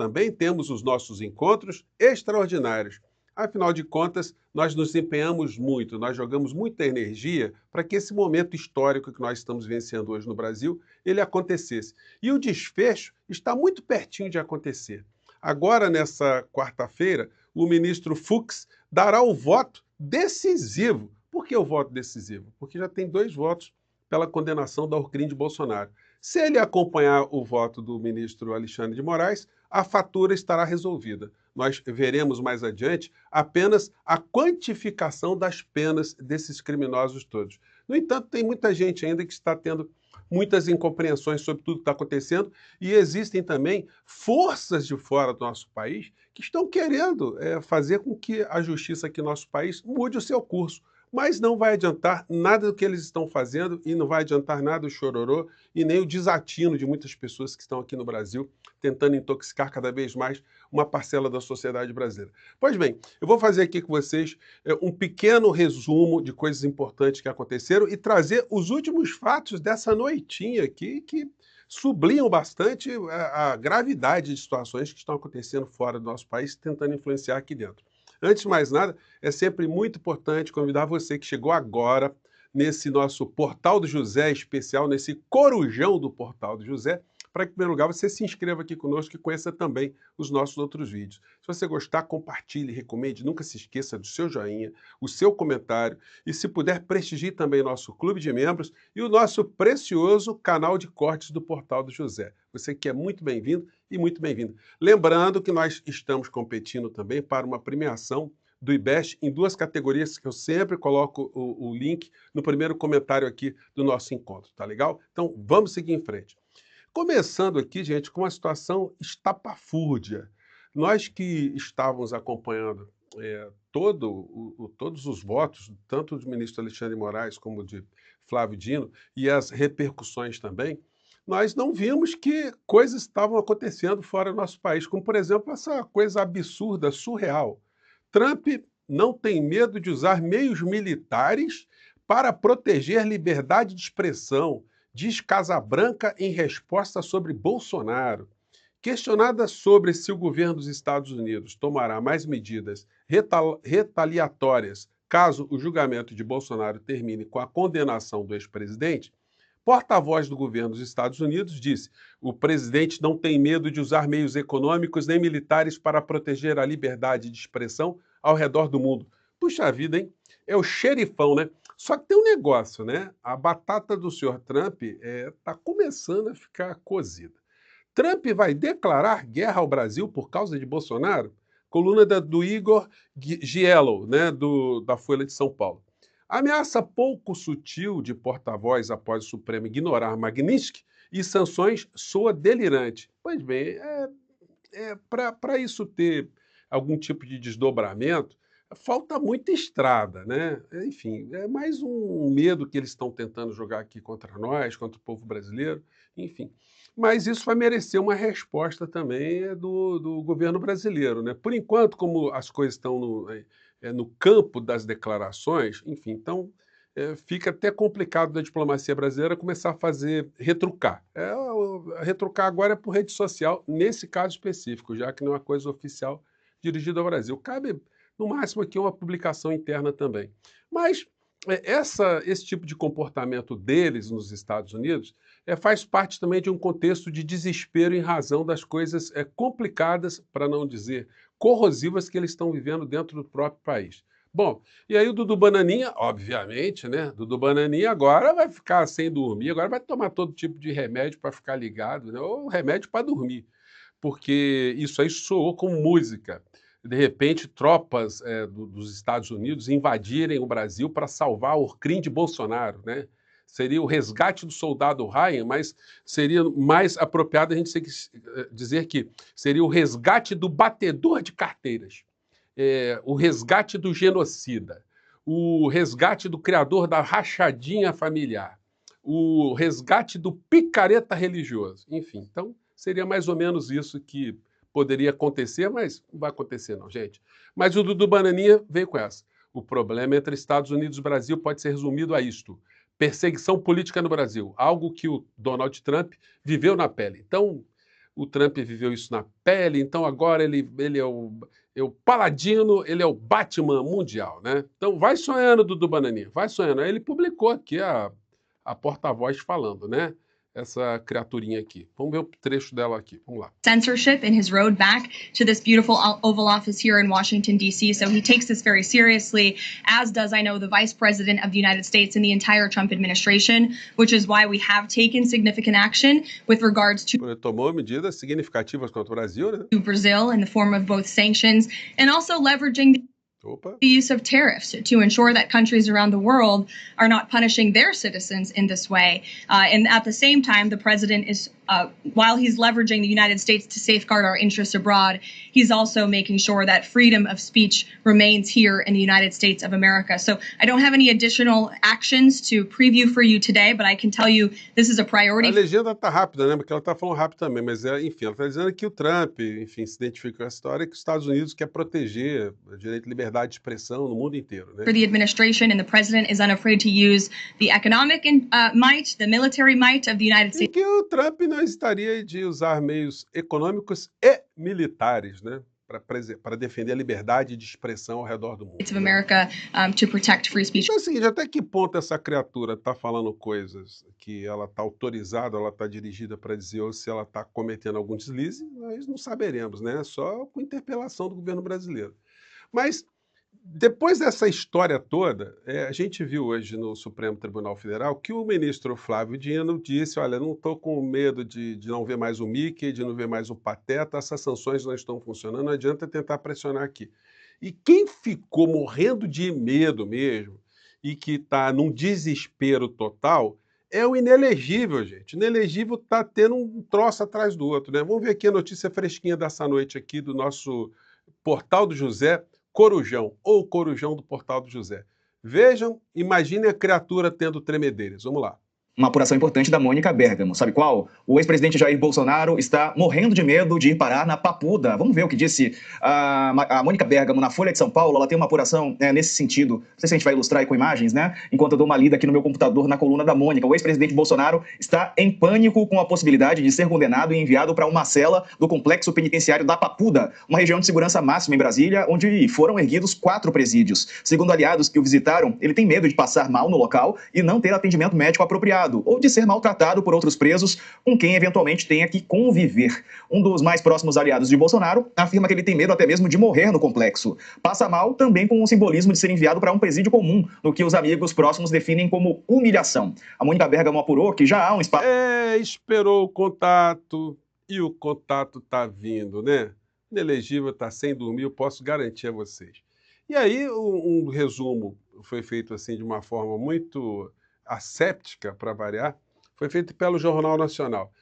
também temos os nossos encontros extraordinários. Afinal de contas, nós nos empenhamos muito, nós jogamos muita energia para que esse momento histórico que nós estamos vivenciando hoje no Brasil, ele acontecesse. E o desfecho está muito pertinho de acontecer. Agora, nessa quarta-feira, o ministro Fux dará o voto decisivo. Por que o voto decisivo? Porque já tem 2 votos pela condenação da Orcrim de Bolsonaro. Se ele acompanhar o voto do ministro Alexandre de Moraes, a fatura estará resolvida. Nós veremos mais adiante apenas a quantificação das penas desses criminosos todos. No entanto, tem muita gente ainda que está tendo muitas incompreensões sobre tudo que está acontecendo e existem também forças de fora do nosso país que estão querendo fazer com que a justiça aqui no nosso país mude o seu curso. Mas não vai adiantar nada do que eles estão fazendo e não vai adiantar nada o chororô e nem o desatino de muitas pessoas que estão aqui no Brasil tentando intoxicar cada vez mais uma parcela da sociedade brasileira. Pois bem, eu vou fazer aqui com vocês um pequeno resumo de coisas importantes que aconteceram e trazer os últimos fatos dessa noitinha aqui que sublinham bastante a gravidade de situações que estão acontecendo fora do nosso país, tentando influenciar aqui dentro. Antes de mais nada, é sempre muito importante convidar você que chegou agora nesse nosso Portal do José especial, nesse corujão do Portal do José, para que, em primeiro lugar, você se inscreva aqui conosco e conheça também os nossos outros vídeos. Se você gostar, compartilhe, recomende, nunca se esqueça do seu joinha, o seu comentário e, se puder, prestigie também nosso clube de membros e o nosso precioso canal de cortes do Portal do José. Você que é muito bem-vindo e muito bem-vinda. Lembrando que nós estamos competindo também para uma premiação do IBEST em 2 categorias que eu sempre coloco o link no primeiro comentário aqui do nosso encontro, tá legal? Então, vamos seguir em frente. Começando aqui, gente, com uma situação estapafúrdia. Nós que estávamos acompanhando todos os votos, tanto do ministro Alexandre de Moraes como de Flávio Dino, e as repercussões também, nós não vimos que coisas estavam acontecendo fora do nosso país, como, por exemplo, essa coisa absurda, surreal. Trump não tem medo de usar meios militares para proteger liberdade de expressão, diz Casa Branca em resposta sobre Bolsonaro. Questionada sobre se o governo dos Estados Unidos tomará mais medidas retaliatórias caso o julgamento de Bolsonaro termine com a condenação do ex-presidente, porta-voz do governo dos Estados Unidos disse: o presidente não tem medo de usar meios econômicos nem militares para proteger a liberdade de expressão ao redor do mundo. Puxa vida, hein? É o xerifão, né? Só que tem um negócio, né? A batata do senhor Trump está começando a ficar cozida. Trump vai declarar guerra ao Brasil por causa de Bolsonaro? Coluna do Igor Giello, né, da Folha de São Paulo. Ameaça pouco sutil de porta-voz após o Supremo ignorar Magnitsky e sanções soa delirante. Pois bem, para isso ter algum tipo de desdobramento, falta muita estrada, né? Enfim, é mais um medo que eles estão tentando jogar aqui contra nós, contra o povo brasileiro, enfim. Mas isso vai merecer uma resposta também do governo brasileiro, né? Por enquanto, como as coisas estão no campo das declarações, enfim, então fica até complicado da diplomacia brasileira começar a retrucar. Retrucar agora é por rede social, nesse caso específico, já que não é uma coisa oficial dirigida ao Brasil. Cabe, no máximo, aqui uma publicação interna também. Mas esse tipo de comportamento deles nos Estados Unidos faz parte também de um contexto de desespero em razão das coisas complicadas, para não dizer corrosivas, que eles estão vivendo dentro do próprio país. Bom, e aí o Dudu Bananinha, obviamente, né? Dudu Bananinha agora vai ficar sem dormir, agora vai tomar todo tipo de remédio para ficar ligado, né? Ou remédio para dormir, porque isso aí soou como música. De repente, tropas dos Estados Unidos invadirem o Brasil para salvar o Orcrim de Bolsonaro, né? Seria o resgate do soldado Ryan, mas seria mais apropriado a gente dizer que seria o resgate do batedor de carteiras, o resgate do genocida, o resgate do criador da rachadinha familiar, o resgate do picareta religioso. Enfim, então seria mais ou menos isso que poderia acontecer, mas não vai acontecer não, gente. Mas o Dudu Bananinha veio com essa. O problema entre Estados Unidos e Brasil pode ser resumido a isto: perseguição política no Brasil, algo que o Donald Trump viveu na pele. Então, o Trump viveu isso na pele, então agora ele é o paladino, ele é o Batman mundial, né? Então vai sonhando, Dudu Bananinha, vai sonhando. Aí ele publicou aqui a porta-voz falando, né? Essa criaturinha aqui. Vamos ver o trecho dela aqui, vamos lá. Censorship in his road back to this beautiful Oval Office here in Washington, D.C. So he takes this very seriously, as does, I know, the Vice President of the United States and the entire Trump administration, which is why we have taken significant action with regards to Ele tomou medidas significativas contra o Brasil, né? Brazil in the form of both sanctions and also leveraging the use of tariffs to ensure that countries around the world are not punishing their citizens in this way. And at the same time, the president is, while he's leveraging the United States to safeguard our interests abroad, he's also making sure that freedom of speech remains here in the United States of America. So I don't have any additional actions to preview for you today, but I can tell you this is a priority. A legenda tá rápida, né? Porque ela tá falando rápido também, mas enfim, ela tá dizendo que o Trump, enfim, se identifica com essa história que os Estados Unidos quer proteger o direito de liberdade de expressão no mundo inteiro, né? For the administration and the president is unafraid to use the economic might, the military might of the United States. E que o Trump não hesitaria de usar meios econômicos e militares, né? Para defender a liberdade de expressão ao redor do mundo. Of America, to protect free speech. Então é o seguinte, até que ponto essa criatura está falando coisas que ela está autorizada, ela está dirigida para dizer, ou se ela está cometendo algum deslize, nós não saberemos, né? Só com interpelação do governo brasileiro. Mas depois dessa história toda, a gente viu hoje no Supremo Tribunal Federal que o ministro Flávio Dino disse, olha, não estou com medo de não ver mais o Mickey, de não ver mais o Pateta, essas sanções não estão funcionando, não adianta tentar pressionar aqui. E quem ficou morrendo de medo mesmo e que está num desespero total é o inelegível, gente. O inelegível está tendo um troço atrás do outro, né? Vamos ver aqui a notícia fresquinha dessa noite aqui do nosso Portal do José, Corujão, ou Corujão do Portal do José. Vejam, imaginem a criatura tendo tremedeiras. Vamos lá. Uma apuração importante da Mônica Bergamo. Sabe qual? O ex-presidente Jair Bolsonaro está morrendo de medo de ir parar na Papuda. Vamos ver o que disse a Mônica Bergamo na Folha de São Paulo. Ela tem uma apuração nesse sentido. Não sei se a gente vai ilustrar aí com imagens, né? Enquanto eu dou uma lida aqui no meu computador na coluna da Mônica. O ex-presidente Bolsonaro está em pânico com a possibilidade de ser condenado e enviado para uma cela do complexo penitenciário da Papuda, uma região de segurança máxima em Brasília, onde foram erguidos 4 presídios. Segundo aliados que o visitaram, ele tem medo de passar mal no local e não ter atendimento médico apropriado, ou de ser maltratado por outros presos com quem eventualmente tenha que conviver. Um dos mais próximos aliados de Bolsonaro afirma que ele tem medo até mesmo de morrer no complexo. Passa mal também com o simbolismo de ser enviado para um presídio comum, no que os amigos próximos definem como humilhação. A Mônica Bergamo apurou que já há um espaço... Esperou o contato e o contato está vindo, né? O inelegível está sem dormir, eu posso garantir a vocês. E aí um resumo foi feito assim de uma forma muito asséptica, para variar, foi feito pelo Jornal Nacional.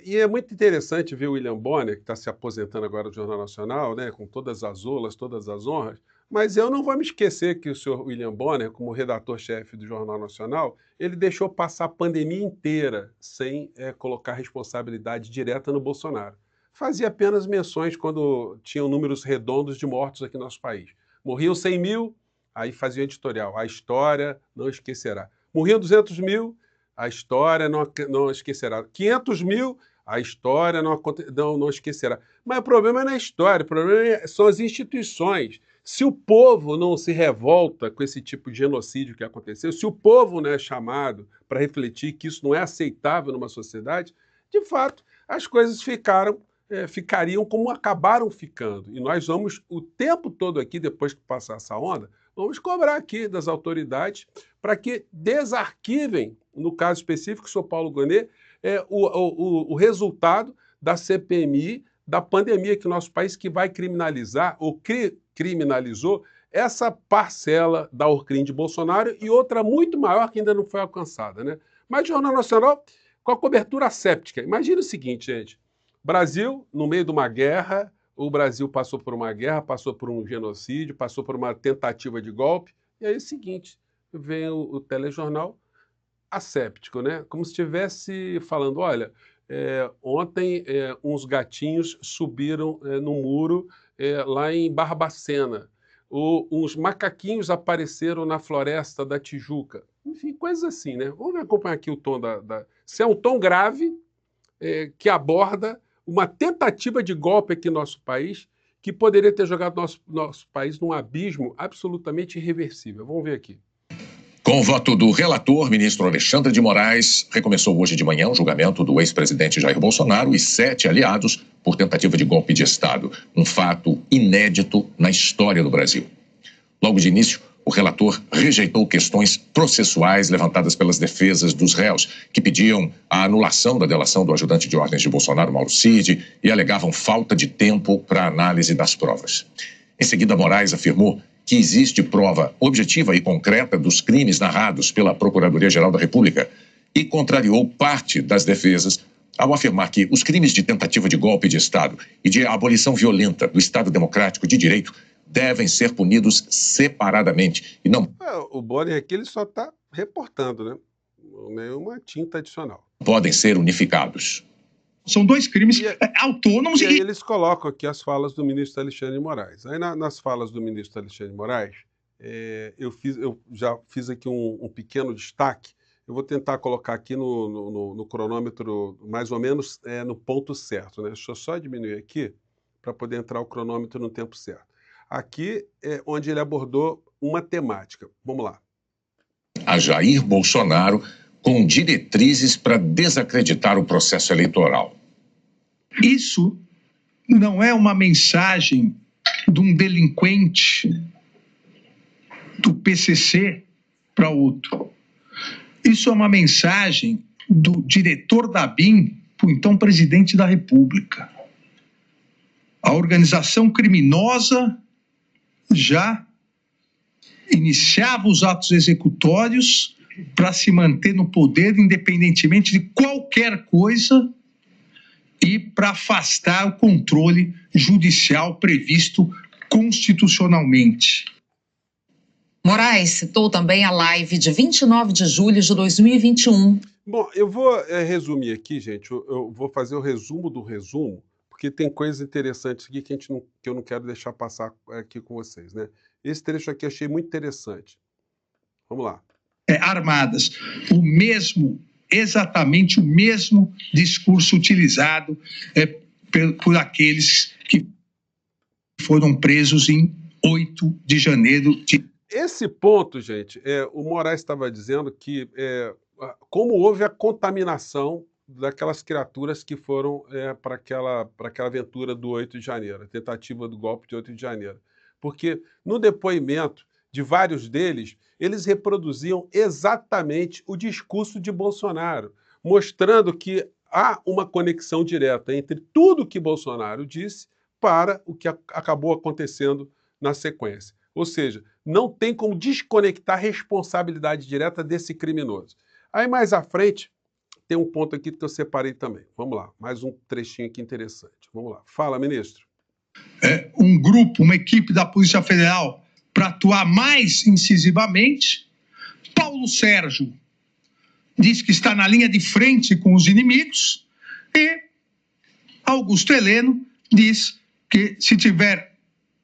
E é muito interessante ver o William Bonner, que está se aposentando agora do Jornal Nacional, né, com todas as olas, todas as honras, mas eu não vou me esquecer que o senhor William Bonner, como redator-chefe do Jornal Nacional, ele deixou passar a pandemia inteira sem colocar responsabilidade direta no Bolsonaro. Fazia apenas menções quando tinham números redondos de mortos aqui no nosso país. Morriam 100 mil, aí fazia o editorial, a história não esquecerá. Morriam 200 mil, a história não esquecerá. 500 mil, a história não esquecerá. Mas o problema não é a história, o problema são as instituições. Se o povo não se revolta com esse tipo de genocídio que aconteceu, se o povo não é chamado para refletir que isso não é aceitável numa sociedade, de fato, as coisas ficariam como acabaram ficando. E nós vamos, o tempo todo aqui, depois que passar essa onda, vamos cobrar aqui das autoridades para que desarquivem, no caso específico, o senhor Paulo Gonet, o resultado da CPMI, da pandemia que o nosso país que vai criminalizar, ou criminalizou, essa parcela da Orcrim de Bolsonaro e outra muito maior que ainda não foi alcançada, né? Mas o Jornal Nacional, com a cobertura asséptica. Imagina o seguinte, gente, Brasil, no meio de uma guerra, o Brasil passou por uma guerra, passou por um genocídio, passou por uma tentativa de golpe, e aí é o seguinte, vem o telejornal asséptico, né? Como se estivesse falando, olha, ontem uns gatinhos subiram no muro lá em Barbacena, uns macaquinhos apareceram na floresta da Tijuca, enfim, coisas assim, né? Vamos acompanhar aqui o tom se é um tom grave que aborda uma tentativa de golpe aqui no nosso país que poderia ter jogado nosso país num abismo absolutamente irreversível. Vamos ver aqui. Com o voto do relator, ministro Alexandre de Moraes, recomeçou hoje de manhã o julgamento do ex-presidente Jair Bolsonaro e 7 aliados por tentativa de golpe de Estado, um fato inédito na história do Brasil. Logo de início, o relator rejeitou questões processuais levantadas pelas defesas dos réus, que pediam a anulação da delação do ajudante de ordens de Bolsonaro, Mauro Cid, e alegavam falta de tempo para a análise das provas. Em seguida, Moraes afirmou que existe prova objetiva e concreta dos crimes narrados pela Procuradoria-Geral da República e contrariou parte das defesas ao afirmar que os crimes de tentativa de golpe de Estado e de abolição violenta do Estado Democrático de Direito devem ser punidos separadamente e não... O Bonner aqui ele só está reportando, né? Nenhuma tinta adicional. Podem ser unificados. São dois crimes autônomos e aí eles colocam aqui as falas do ministro Alexandre de Moraes. Aí nas falas do ministro Alexandre de Moraes, eu já fiz aqui um pequeno destaque. Eu vou tentar colocar aqui no cronômetro mais ou menos no ponto certo, né? Deixa eu só diminuir aqui para poder entrar o cronômetro no tempo certo. Aqui é onde ele abordou uma temática. Vamos lá. A Jair Bolsonaro com diretrizes para desacreditar o processo eleitoral. Isso não é uma mensagem de um delinquente do PCC para outro. Isso é uma mensagem do diretor da ABIN para o então presidente da República. A organização criminosa já iniciava os atos executórios para se manter no poder, independentemente de qualquer coisa, e para afastar o controle judicial previsto constitucionalmente. Moraes citou também a live de 29 de julho de 2021. Bom, eu vou resumir aqui, gente. Eu vou fazer o resumo do resumo, porque tem coisas interessantes aqui que eu não quero deixar passar aqui com vocês, né? Esse trecho aqui eu achei muito interessante. Vamos lá. Armadas. Exatamente o mesmo discurso utilizado por aqueles que foram presos em 8 de janeiro de... Esse ponto, gente, o Moraes estava dizendo que como houve a contaminação daquelas criaturas que foram para aquela aventura do 8 de janeiro, a tentativa do golpe de 8 de janeiro. Porque no depoimento de vários deles, eles reproduziam exatamente o discurso de Bolsonaro, mostrando que há uma conexão direta entre tudo que Bolsonaro disse para o que acabou acontecendo na sequência. Ou seja, não tem como desconectar a responsabilidade direta desse criminoso. Aí mais à frente, tem um ponto aqui que eu separei também. Vamos lá, mais um trechinho aqui interessante. Vamos lá. Fala, ministro. Um grupo, uma equipe da Polícia Federal para atuar mais incisivamente. Paulo Sérgio diz que está na linha de frente com os inimigos. E Augusto Heleno diz que se tiver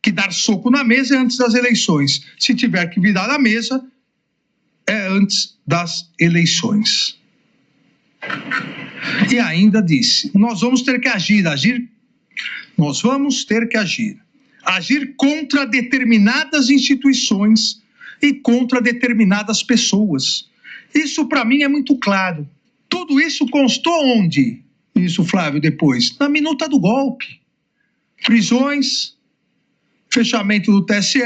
que dar soco na mesa é antes das eleições. Se tiver que virar a mesa, é antes das eleições. E ainda disse, nós vamos ter que agir contra determinadas instituições e contra determinadas pessoas. Isso, para mim, é muito claro. Tudo isso constou onde? Isso, Flávio, depois? Na minuta do golpe. Prisões, fechamento do TSE.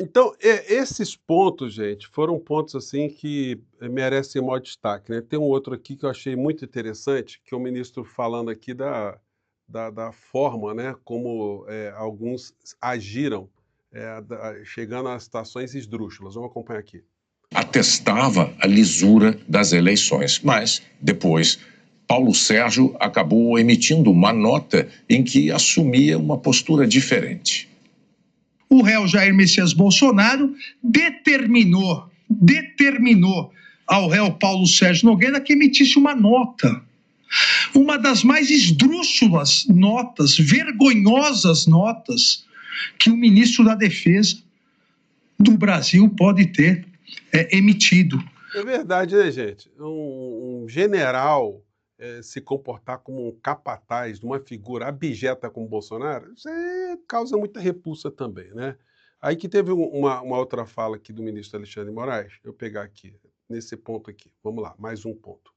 Então, esses pontos, gente, foram pontos assim que merecem maior destaque, né? Tem um outro aqui que eu achei muito interessante, que é o ministro falando aqui da forma, né, como alguns agiram, chegando a situações esdrúxulas. Vamos acompanhar aqui. Atestava a lisura das eleições, mas depois Paulo Sérgio acabou emitindo uma nota em que assumia uma postura diferente. O réu Jair Messias Bolsonaro determinou ao réu Paulo Sérgio Nogueira que emitisse uma nota. Uma das mais esdrúxulas notas, vergonhosas notas que o ministro da Defesa do Brasil pode ter emitido. É verdade, né, gente? Um general se comportar como um capataz de uma figura abjeta como Bolsonaro, isso causa muita repulsa também, né? Aí que teve uma outra fala aqui do ministro Alexandre de Moraes, eu pegar aqui, nesse ponto aqui, vamos lá, mais um ponto.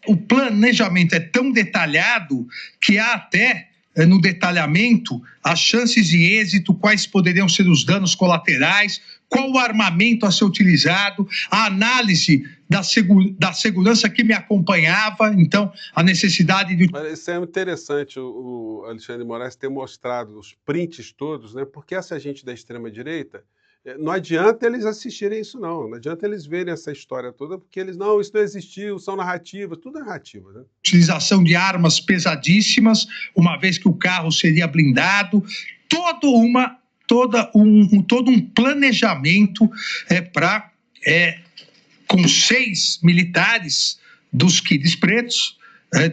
O planejamento é tão detalhado que há até, no detalhamento, as chances de êxito, quais poderiam ser os danos colaterais, qual o armamento a ser utilizado, a análise da segurança que me acompanhava, então a necessidade de... Isso é interessante, o Alexandre de Moraes ter mostrado os prints todos, né? Porque essa gente da extrema-direita, não adianta eles assistirem isso, não adianta eles verem essa história toda, porque eles, não, isso não existiu, são narrativas, tudo é narrativa, né? Utilização de armas pesadíssimas, uma vez que o carro seria blindado, todo um planejamento para, com 6 militares dos Quides Pretos,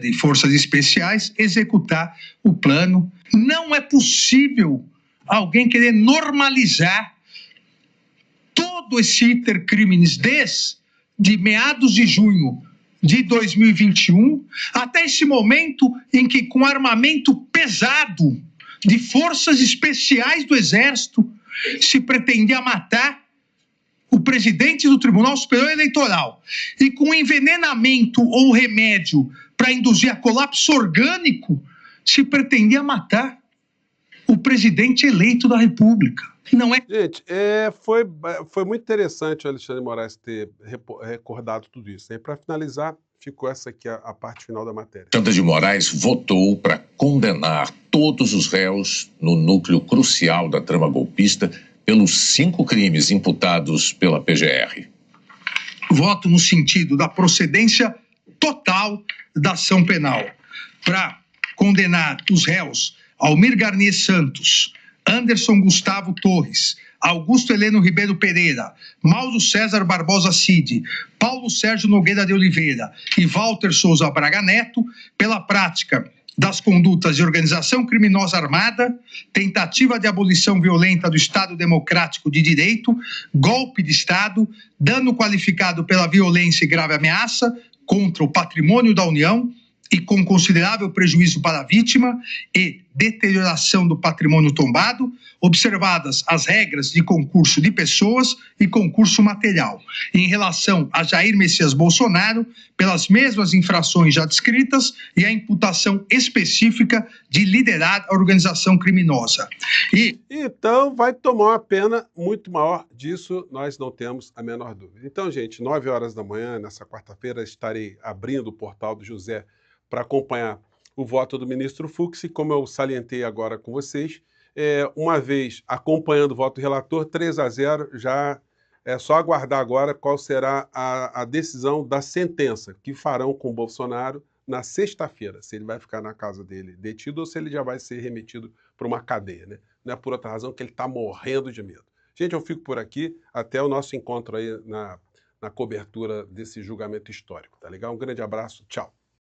de forças especiais, executar o plano. Não é possível alguém querer normalizar todo esse iter criminis desde meados de junho de 2021 até esse momento em que, com armamento pesado de forças especiais do Exército, se pretendia matar o presidente do Tribunal Superior Eleitoral, e com envenenamento ou remédio para induzir a colapso orgânico, se pretendia matar o presidente eleito da República. Não é... Gente, foi muito interessante o Alexandre de Moraes ter recordado tudo isso. E para finalizar, ficou essa aqui a parte final da matéria. Alexandre de Moraes votou para condenar todos os réus no núcleo crucial da trama golpista pelos 5 crimes imputados pela PGR. Voto no sentido da procedência total da ação penal para condenar os réus Almir Garnier Santos, Anderson Gustavo Torres, Augusto Heleno Ribeiro Pereira, Mauro César Barbosa Cid, Paulo Sérgio Nogueira de Oliveira e Walter Souza Braga Neto pela prática das condutas de organização criminosa armada, tentativa de abolição violenta do Estado Democrático de Direito, golpe de Estado, dano qualificado pela violência e grave ameaça contra o patrimônio da União e com considerável prejuízo para a vítima e deterioração do patrimônio tombado, observadas as regras de concurso de pessoas e concurso material. Em relação a Jair Messias Bolsonaro, pelas mesmas infrações já descritas e a imputação específica de liderar a organização criminosa. Então, vai tomar uma pena muito maior, disso nós não temos a menor dúvida. Então, gente, 9 horas da manhã, nessa quarta-feira, estarei abrindo o portal do José para acompanhar o voto do ministro Fux, e como eu salientei agora com vocês, uma vez acompanhando o voto do relator, 3-0, já é só aguardar agora qual será a decisão da sentença que farão com o Bolsonaro na sexta-feira, se ele vai ficar na casa dele detido ou se ele já vai ser remetido para uma cadeia, né? Não é por outra razão que ele está morrendo de medo. Gente, eu fico por aqui, até o nosso encontro aí na cobertura desse julgamento histórico, tá legal? Um grande abraço, tchau.